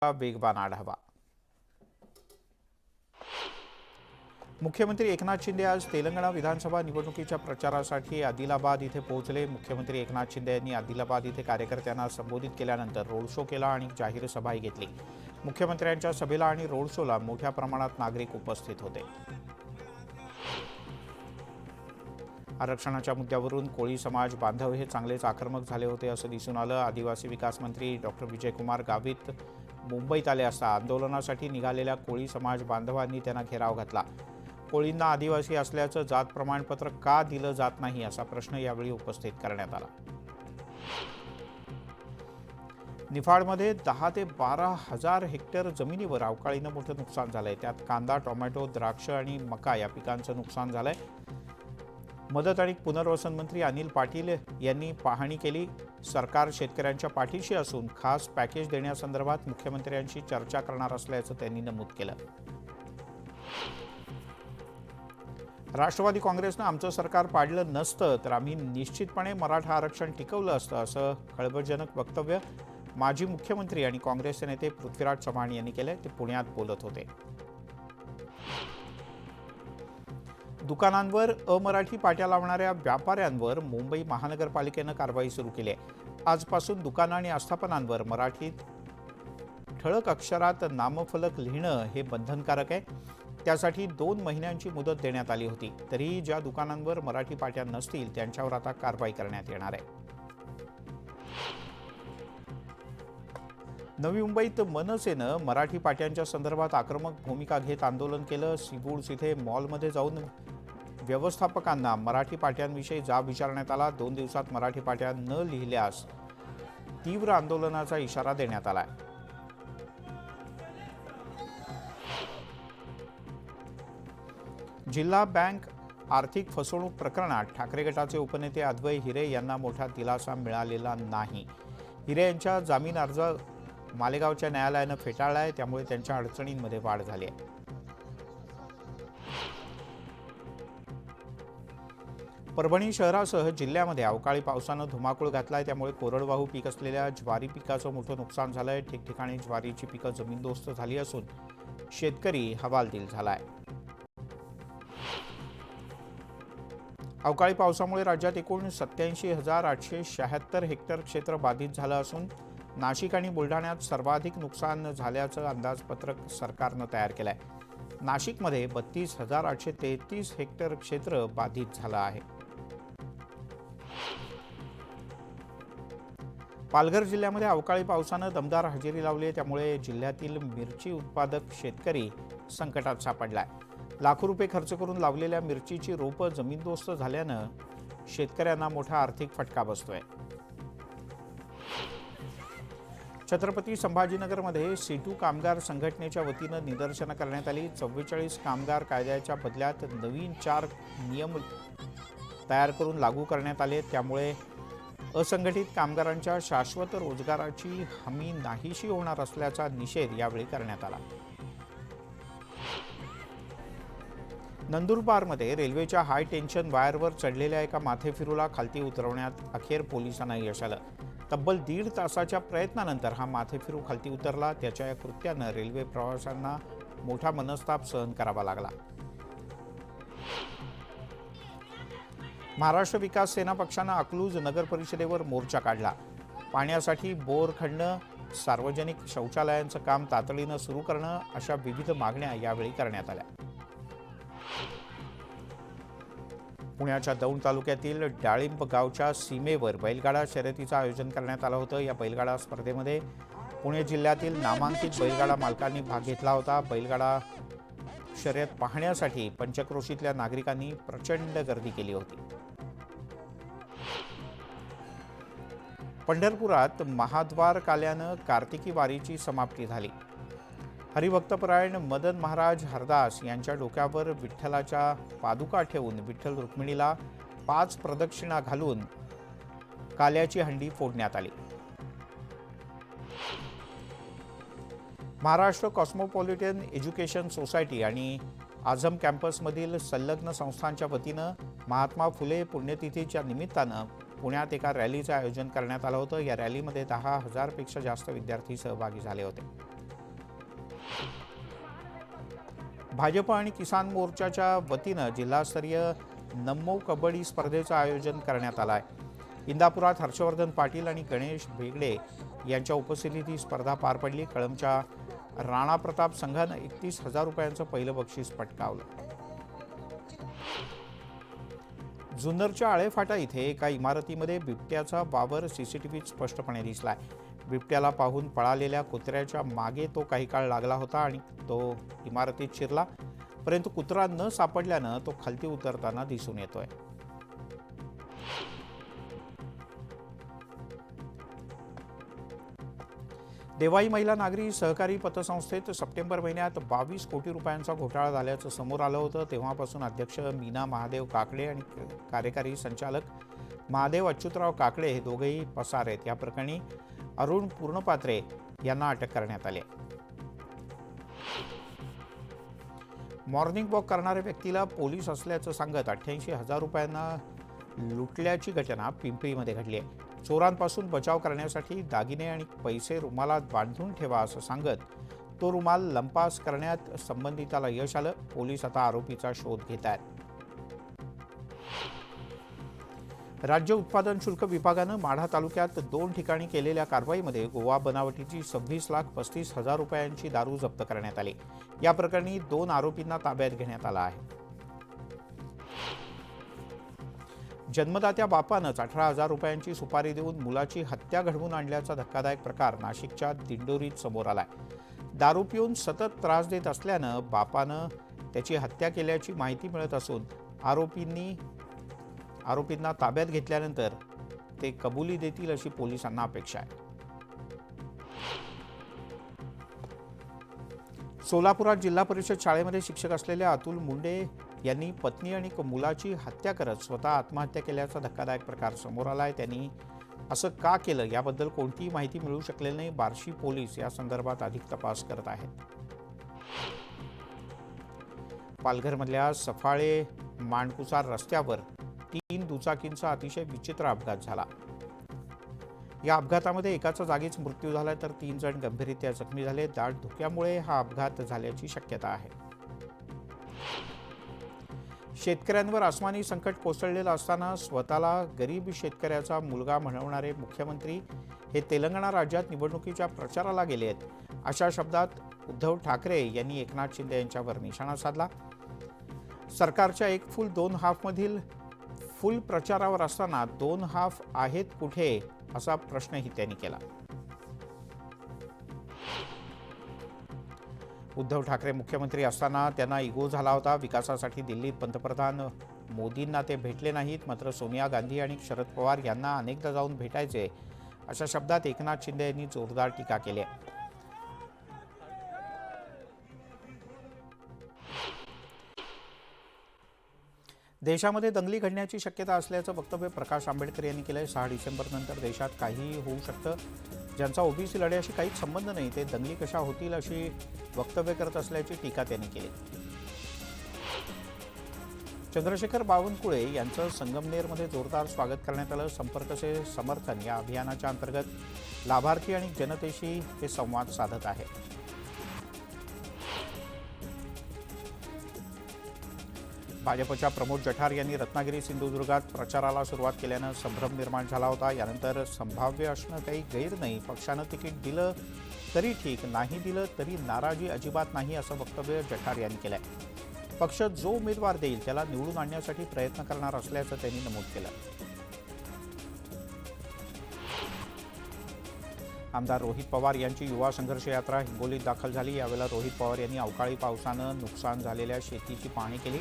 वेगवान आढावा। मुख्यमंत्री एकनाथ शिंदे आज तेलंगणा विधानसभा निवडणुकीच्या प्रचारासाठी आदिलाबाद इथे पोहोचले। मुख्यमंत्री एकनाथ शिंदे यांनी आदिलाबाद इथे कार्यकर्त्यांना संबोधित केल्यानंतर रोड शो केला आणि जाहीर सभाही घेतली। मुख्यमंत्र्यांच्या सभेला आणि रोड शोला मोठ्या प्रमाणात नागरिक उपस्थित होते। आरक्षणाच्या मुद्द्यावरून कोळी समाज बांधव हे चांगलेच आक्रमक झाले होते असं दिसून आलं। आदिवासी विकास मंत्री डॉक्टर विजयकुमार गावित मुंबईत आले असता आंदोलनासाठी निघालेल्या कोळी समाज बांधवांनी त्यांना घेराव घातला। कोळींना आदिवासी असल्याचं जात प्रमाणपत्र का दिलं जात नाही असा प्रश्न यावेळी उपस्थित करण्यात आला। निफाडमध्ये 10 ते 12 हजार हेक्टर जमिनीवर अवकाळीनं मोठं नुकसान झालंय। त्यात कांदा, टोमॅटो, द्राक्ष आणि मका या पिकांचं नुकसान झालंय। मदत आणि पुनर्वसन मंत्री अनिल पाटील यांनी पाहणी केली। सरकार शेतकऱ्यांच्या पाठीशी असून खास पॅकेज देण्यासंदर्भात मुख्यमंत्र्यांशी चर्चा करणार असल्याचं त्यांनी नमूद केलं। राष्ट्रवादी काँग्रेसनं आमचं सरकार पाडलं नसतं तर आम्ही निश्चितपणे मराठा आरक्षण टिकवलं असतं असं खळबळजनक वक्तव्य माजी मुख्यमंत्री आणि काँग्रेसचे नेते पृथ्वीराज चव्हाण यांनी केले। ते पुण्यात बोलत होते। दुकानांवर अमराठी पाट्या लावणाऱ्या व्यापाऱ्यांवर मुंबई महानगरपालिकेनं कारवाई सुरू केली आहे। आजपासून दुकानं आणि आस्थापनांवर मराठीत ठळक अक्षरात नामफलक लिहिणं हे बंधनकारक आहे। त्यासाठी 2 महिन्यांची मुदत देण्यात आली होती। तरीही ज्या दुकानांवर मराठी पाट्या नसतील त्यांच्यावर आता कारवाई करण्यात येणार आहे। नवी मुंबईत मनसेनं मराठी पाट्यांच्या संदर्भात आक्रमक भूमिका घेत आंदोलन केलं। सीबुड्स इथे मॉलमध्ये जाऊन व्यवस्थापकांना मराठी पाट्यांविषयी जाब विचारण्यात आला। 2 दिवसात मराठी पाट्या न लिहिल्यास तीव्र आंदोलनाचा इशारा देण्यात आला। जिल्हा बँक आर्थिक फसवणूक प्रकरणात ठाकरे गटाचे उपनेते अद्वै हिरे यांना मोठा दिलासा मिळालेला नाही। हिरे यांच्या जामीन अर्ज मालेगावच्या न्यायालयानं फेटाळला आहे। त्यामुळे त्यांच्या अडचणींमध्ये वाढ झाली आहे। परभणी शहरासह जिल्ह्यामध्ये अवकाळी पावसानं धुमाकूळ घातलाय। त्यामुळे कोरडवाहू पीक असलेल्या ज्वारी पिकाचं मोठं नुकसान झालंय। ठिकठिकाणी ज्वारीची पिकं जमीनदोस्त झाली असून शेतकरी हवालदिल झालाय। अवकाळी पावसामुळे राज्यात एकूण 87,876 हेक्टर क्षेत्र बाधित झालं असून नाशिक आणि बुलढाण्यात सर्वाधिक नुकसान झाल्याचं अंदाजपत्रक सरकारनं तयार केलंय। नाशिकमध्ये 32,833 हेक्टर क्षेत्र बाधित झालं आहे। पालघर जिल्ह्यामध्ये अवकाळी पावसानं दमदार हजेरी लावली आहे। त्यामुळे जिल्ह्यातील मिरची उत्पादक शेतकरी संकटात सापडलाय। लाखो रुपये खर्च करून लावलेल्या मिरचीची रोपं जमीनदोस्त झाल्यानं शेतकऱ्यांना मोठा आर्थिक फटका बसतोय। छत्रपती संभाजीनगरमध्ये सीटू कामगार संघटनेच्या वतीनं निदर्शनं करण्यात आली। 44 कामगार कायद्याच्या बदल्यात नवीन 4 नियम तयार करून लागू करण्यात आले। त्यामुळे असंघटित कामगारांच्या शाश्वत रोजगाराची हमी नाहीशी होणार असल्याचा निषेध यावेळी करण्यात आला। नंदुरबारमध्ये रेल्वेच्या हाय टेन्शन वायरवर चढलेल्या एका माथेफिरूला खालती उतरवण्यात अखेर पोलिसांना यश आलं। तब्बल 1.5 तासाच्या प्रयत्नानंतर हा माथेफिरू खालती उतरला। त्याच्या या कृत्यानं रेल्वे प्रवाशांना मोठा मनस्ताप सहन करावा लागला। महाराष्ट्र विकास सेना पक्षानं अकलूज नगर परिषदेवर मोर्चा काढला। पाण्यासाठी बोर खणणं, सार्वजनिक शौचालयांचं काम तातडीनं सुरू करणं अशा विविध मागण्या यावेळी करण्यात आल्या। पुण्याच्या दौंड तालुक्यातील डाळिंब गावच्या सीमेवर बैलगाडा शर्यतीचं आयोजन करण्यात आलं होतं। या बैलगाडा स्पर्धेमध्ये पुणे जिल्ह्यातील नामांकित बैलगाडा मालकांनी भाग घेतला होता। बैलगाडा शर्यत पाहण्यासाठी पंचक्रोशीतल्या नागरिकांनी प्रचंड गर्दी केली होती। पंढरपुरात महाद्वार काल्यानं कार्तिकी वारीची समाप्ती झाली। हरिभक्तपरायण मदन महाराज हरदास यांच्या डोक्यावर विठ्ठलाच्या पादुका ठेवून विठ्ठल रुक्मिणीला 5 प्रदक्षिणा घालून काल्याची हंडी फोडण्यात आली। महाराष्ट्र कॉस्मोपॉलिटन एज्युकेशन सोसायटी आणि आझम कॅम्पसमधील संलग्न संस्थांच्या वतीनं महात्मा फुले पुण्यतिथीच्या निमित्तानं पुण्यात एका रॅलीचं आयोजन करण्यात आलं होतं। या रॅलीमध्ये 10,000 पेक्षा जास्त विद्यार्थी सहभागी झाले होते। भाजप आणि किसान मोर्चाच्या वतीनं जिल्हास्तरीय नमो कबड्डी स्पर्धेचं आयोजन करण्यात आलं आहे। इंदापुरात हर्षवर्धन पाटील आणि गणेश भेगडे यांच्या उपस्थितीत ही स्पर्धा पार पडली। कळंबच्या राणा प्रताप संघानं 31,000 रुपयांचं पहिलं बक्षीस पटकावलं। जुन्नरच्या आळेफाटा इथे एका इमारतीमध्ये बिबट्याचा वावर सीसीटीव्हीत स्पष्टपणे दिसलाय। बिबट्याला पाहून पळालेल्या कुत्र्याच्या मागे तो काही काळ लागला होता आणि तो इमारतीत शिरला, परंतु कुत्रा न सापडल्यानं तो खालती उतरताना दिसून येतोय। देवाई महिला नागरी सहकारी पतसंस्थेत सप्टेंबर महिन्यात 22 कोटी रुपयांचा घोटाळा झाल्याचं समोर आलं होतं। तेव्हापासून अध्यक्ष मीना महादेव काकडे आणि कार्यकारी संचालक महादेव अच्युतराव काकडे हे दोघेही पसार आहेत। या प्रकरणी अरुण पूर्णपात्रे यांना अटक करण्यात आली। मॉर्निंग वॉक करणाऱ्या व्यक्तीला पोलीस असल्याचं सांगत 88,000 रुपयांना लुटल्याची घटना पिंपरीमध्ये घडली आहे। चोरांपासून बचाव करण्यासाठी दागिने आणि पैसे रुमालात बांधून ठेवा असं सांगत तो रुमाल लंपास करण्यात संबंधिताला यश आलं। पोलीस आता आरोपीचा शोध घेत आहेत। राज्य उत्पादन शुल्क विभागानं माढा तालुक्यात 2 ठिकाणी केलेल्या कारवाईमध्ये गोवा बनावटीची 26,35,000 रुपयांची दारू जप्त करण्यात आली। या प्रकरणी 2 आरोपींना ताब्यात घेण्यात आलं आहे। जन्मदात्या बापानंच 18,000 रुपयांची सुपारी देऊन मुलाची हत्या घडवून आणल्याचा धक्कादायक प्रकार नाशिकच्या दिंडोरीत समोर आलाय। दारू पिऊन सतत त्रास देत असल्यानं बापानं त्याची हत्या केल्याची माहिती मिळत असून आरोपींना ताब्यात घेतल्यानंतर ते कबुली देतील अशी पोलिसांना अपेक्षा आहे। सोलापुरात जिल्हा परिषद शाळेमध्ये शिक्षक असलेले अतुल मुंडे यांनी पत्नी आणि मुलाची हत्या करत स्वतः आत्महत्या केल्याचा धक्कादायक प्रकार समोर आलाय। त्यांनी असं का केलं याबद्दल कोणतीही माहिती मिळू शकलेली नाही। बार्शी पोलीस या संदर्भात अधिक तपास करत आहेत। पालघरमधल्या सफाळे मांडकुसार रस्त्यावर 3 दुचाकींचा अतिशय विचित्र अपघात झाला। या अपघातामध्ये एकाचा जागीच मृत्यू झाला तर 3 जण गंभीररीत्या जखमी झाले। दाट धुक्यामुळे हा अपघात झाल्याची शक्यता आहे। शेतकऱ्यांवर आसमानी संकट कोसळलेलं असताना स्वतःला गरीब शेतकऱ्याचा मुलगा म्हणवणारे मुख्यमंत्री हे तेलंगणा राज्यात निवडणुकीच्या प्रचाराला गेले आहेत। अशा शब्दात उद्धव ठाकरे यांनी एकनाथ शिंदे यांच्यावर निशाणा साधला। सरकारच्या 1 फुल 2 हाफमधील फुल प्रचारावर असताना 2 हाफ आहेत कुठे असा प्रश्नही त्यांनी केला। उद्धव ठाकरे मुख्यमंत्री असताना त्यांना इगो झाला होता। विकासासाठी दिल्लीत पंतप्रधान मोदींना ते भेटले नाहीत, मात्र सोनिया गांधी आणि शरद पवार यांना अनेकदा जाऊन भेटायचे अशा शब्दात एकनाथ शिंदे यांनी जोरदार टीका केली। देशामध्ये दंगली घडण्याची शक्यता असल्याचं वक्तव्य प्रकाश आंबेडकर यांनी केलंय। 6 डिसेंबरनंतर देशात काहीही होऊ शकतं। ज्यांचा ओबीसी लढ्याशी काहीच संबंध नाही ते दंगली कशा होतील अशी वक्तव्य करत असल्याची टीका त्यांनी केली। चंद्रशेखर बावनकुळे यांचं संगमनेरमध्ये जोरदार स्वागत करण्यात आलं। संपर्क से समर्थन या अभियानाच्या अंतर्गत लाभार्थी आणि जनतेशी ते संवाद साधत आहेत। भाजपच्या प्रमोद जठार यांनी रत्नागिरी सिंधुदुर्गात प्रचाराला सुरुवात केल्यानं संभ्रम निर्माण झाला होता। यानंतर संभाव्य असणं काही गैर नाही, पक्षानं तिकीट दिलं तरी ठीक, नाही दिलं तरी नाराजी अजिबात नाही असं वक्तव्य जठार यांनी केलंय। पक्ष जो उमेदवार देईल त्याला निवडून आणण्यासाठी प्रयत्न करणार असल्याचं त्यांनी नमूद केलं। आमदार रोहित पवार यांची युवा संघर्ष यात्रा हिंगोलीत दाखल झाली। यावेळेला रोहित पवार यांनी अवकाळी पावसानं नुकसान झालेल्या शेतीची पाहणी केली।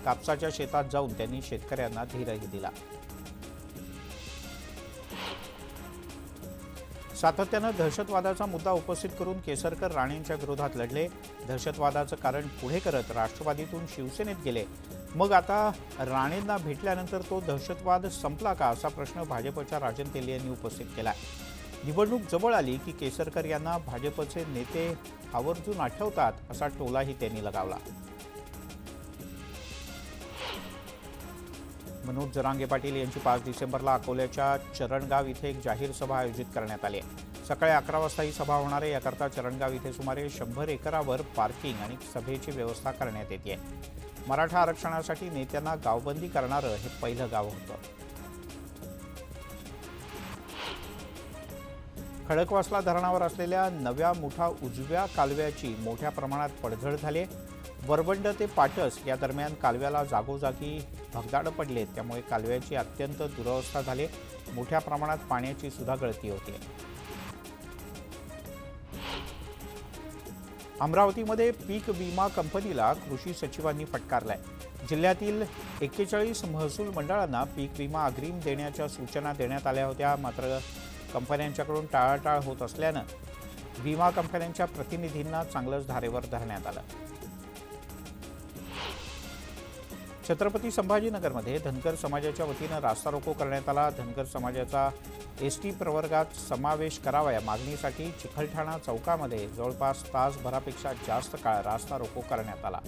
कापसाच्या शेतात जाऊन त्यांनी शेतकऱ्यांना धीरही दिला। सातत्यानं दहशतवादाचा मुद्दा उपस्थित करून केसरकर राणेंच्या विरोधात लढले। दहशतवादाचं कारण पुढे करत राष्ट्रवादीतून शिवसेनेत गेले। मग आता राणेंना भेटल्यानंतर तो दहशतवाद संपला का असा प्रश्न भाजपच्या राजन तेली यांनी उपस्थित केलाय। निवडणूक जवळ आली की केसरकर यांना भाजपचे नेते आवर्जून आठवतात असा टोलाही त्यांनी लगावला। मनोज जरांगे पाटील यांची 5 डिसेंबरला अकोल्याच्या चरणगाव इथे एक जाहीर सभा आयोजित करण्यात आली आहे। सकाळी 11 वाजता ही सभा होणार आहे. याकरता चरणगाव इथे सुमारे 100 एकरावर पार्किंग आणि सभेची व्यवस्था करण्यात येते. मराठा आरक्षणासाठी नेत्यांना गावबंदी करणारं हे पहिलं गाव होतं. खडकवासला धरणावर असलेल्या नव्या मुठा उजव्या कालव्याची मोठ्या प्रमाणात पडझड झाली. वरबंड ते पाटस या दरम्यान कालव्याला जागोजागी भगदाड पडले, त्यामुळे कालव्याची अत्यंत दुरवस्था झाली. मोठ्या प्रमाणात पाण्याची सुद्धा गळती होते. अमरावतीमध्ये पीक विमा कंपनीला कृषी सचिवांनी फटकारलाय. जिल्ह्यातील 41 महसूल मंडळांना पीक विमा अग्रिम देण्याच्या सूचना देण्यात आल्या होत्या. मात्र कंपन्यांच्याकडून टाळाटाळ होत असल्यानं विमा कंपन्यांच्या प्रतिनिधींना चांगलंच धारेवर धरण्यात आलं. छत्रपती संभाजीनगरमध्ये धनगर समाजाच्या वतीनं रास्ता रोको करण्यात आला. धनगर समाजाचा एसटी प्रवर्गात समावेश करावा या मागणीसाठी चिखलठाणा चौकामध्ये जवळपास तासभरापेक्षा जास्त काळ रास्ता रोको करण्यात आला.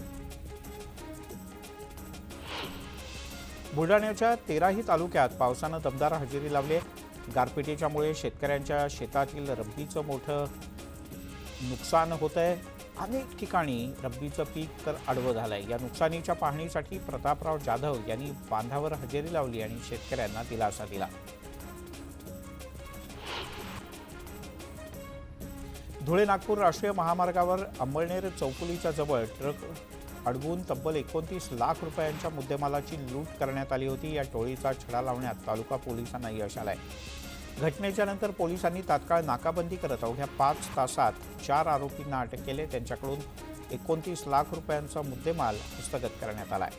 बुलढाण्याच्या 13ही तालुक्यात पावसानं दमदार हजेरी लावली. गारपिटीच्यामुळे शेतकऱ्यांच्या शेतातील रब्बीचं मोठं नुकसान होत आहे. अनेक ठिकाणी रब्बीचं पीक तर आडवं झालंय. या नुकसानीच्या पाहणीसाठी प्रतापराव जाधव यांनी बांधावर हजेरी लावली आणि शेतकऱ्यांना दिलासा दिला. धुळे नागपूर राष्ट्रीय महामार्गावर अंमळनेर चौफुलीच्या जवळ ट्रक अडवून तब्बल 29 लाख रुपयांच्या मुद्देमालाची लूट करण्यात आली होती. या टोळीचा छडा लावण्यात तालुका पोलिसांना यश आलंय. घटनेच्या नंतर पोलिसांनी तात्काळ नाकाबंदी करत अवघ्या 5 तासात 4 आरोपींना अटक केले. त्यांच्याकडून 29 लाख रुपयांचा मुद्देमाल हस्तगत करण्यात आलाय.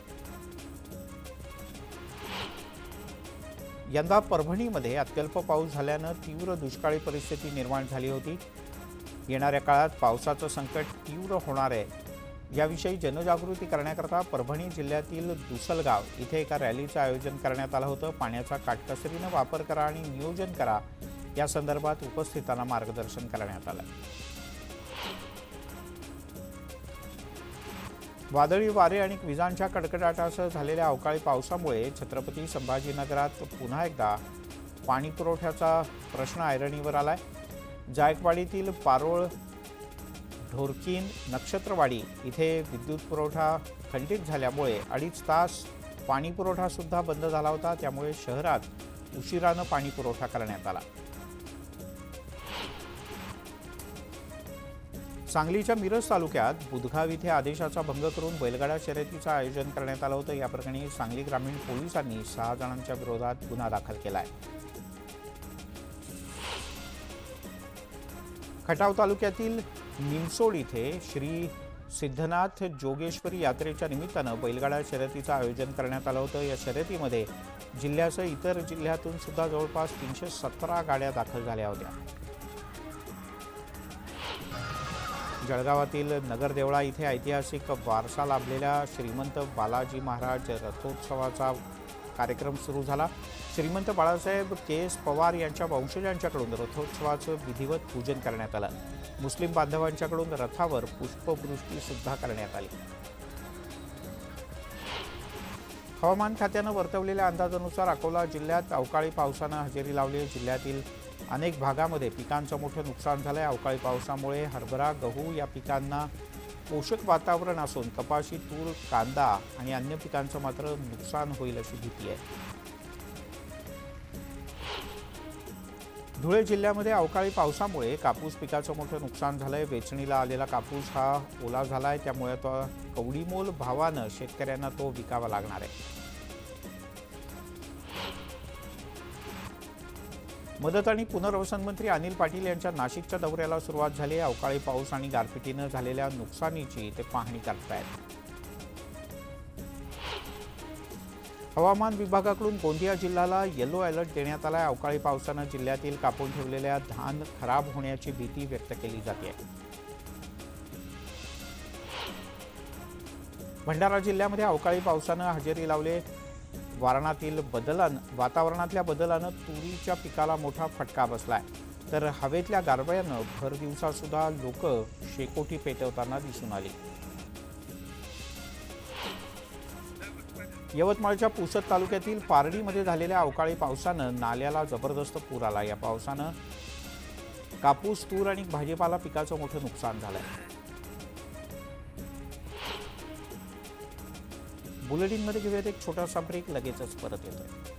यंदा परभणीमध्ये अत्यल्प पाऊस झाल्यानं तीव्र दुष्काळी परिस्थिती निर्माण झाली होती. येणाऱ्या काळात पावसाचं संकट तीव्र होणार आहे. याविषयी जनजागृती करण्याकरता परभणी जिल्ह्यातील दुसलगाव इथे एका रॅलीचं आयोजन करण्यात आलं होतं. पाण्याचा काटकसरीनं वापर करा आणि नियोजन करा या संदर्भात उपस्थितांना मार्गदर्शन करण्यात आलं. वादळी वारे आणि विजांच्या कडकडाटासह झालेल्या अवकाळी पावसामुळे छत्रपती संभाजीनगरात पुन्हा एकदा पाणी पुरवठ्याचा प्रश्न ऐरणीवर आलाय. जायकवाडीतील पारोळ, ढोरकीन, नक्षत्रवाडी इथे विद्युत पुरवठा खंडित झाल्यामुळे 2.5 तास पाणी पुरवठा सुद्धा बंद झाला होता. त्यामुळे शहरात उशिरानं पाणी पुरवठा करण्यात आला. सांगलीच्या मिरज तालुक्यात बुधगाव इथे आदेशाचा भंग करून बैलगाडा शर्यतीचं आयोजन करण्यात आलं होतं. या प्रकरणी सांगली ग्रामीण पोलिसांनी 6 जणांच्या विरोधात गुन्हा दाखल केला आहे. खटाव तालुक्यातील निमसोड इथे श्री सिद्धनाथ जोगेश्वरी यात्रेच्या निमित्तानं बैलगाडा शर्यतीचं आयोजन करण्यात आलं होतं. या शर्यतीमध्ये जिल्ह्यासह इतर जिल्ह्यातून सुद्धा जवळपास 317 गाड्या दाखल झाल्या होत्या. जळगावातील नगरदेवळा इथे ऐतिहासिक वारसा लाभलेल्या श्रीमंत बालाजी महाराज रथोत्सवाचा कार्यक्रम सुरू झाला. श्रीमंत बाळासाहेब के.एस. पवार यांच्या वंशजांच्याकडून रथोत्सवाचं विधिवत पूजन करण्यात आलं. मुस्लिम बांधवांच्याकडून रथावर पुष्पवृष्टी सुद्धा करण्यात आली. हवामान खात्यानं वर्तवलेल्या अंदाजानुसार अकोला जिल्ह्यात अवकाळी पावसानं हजेरी लावली. जिल्ह्यातील अनेक भागामध्ये पिकांचं मोठं नुकसान झालंय. अवकाळी पावसामुळे हरभरा, गहू या पिकांना पोषक वातावरण असून कपाशी, तूर, कांदा आणि अन्य पिकांचं मात्र नुकसान होईल अशी भीती आहे. धुळे जिल्ह्यामध्ये अवकाळी पावसामुळे कापूस पिकाचं मोठं नुकसान झालंय. वेचणीला आलेला कापूस हा ओला झालाय. त्यामुळे तो कवडीमोल भावानं शेतकऱ्यांना तो विकावा लागणार आहे. मदत आणि पुनर्वसन मंत्री अनिल पाटील यांच्या नाशिकच्या दौऱ्याला सुरुवात झाली. अवकाळी पाऊस आणि गारपिटीनं झालेल्या नुकसानीची ते पाहणी करतायत. हवामान विभागाकडून गोंदिया जिल्ह्याला येलो अलर्ट देण्यात आला. अवकाळी पावसानं जिल्ह्यातील कापून ठेवलेल्या धान खराब होण्याची भीती व्यक्त केली जाते. भंडारा जिल्ह्यामध्ये अवकाळी पावसानं हजेरी लावली. वातावरणातल्या बदलानं तुरीच्या पिकाला मोठा फटका बसलाय. तर हवेतल्या गारव्यानं भर दिवसा सुद्धा लोक शेकोटी पेटवताना दिसून आली. यवतमाळच्या पुसद तालुक्यातील पारडीमध्ये झालेल्या अवकाळी पावसानं नाल्याला जबरदस्त पूर आला. या पावसानं कापूस, तूर आणि भाजीपाला पिकाचं मोठं नुकसान झालंय. बुलेटिनमध्ये घेऊयात एक छोटासा ब्रेक, लगेचच परत येतोय.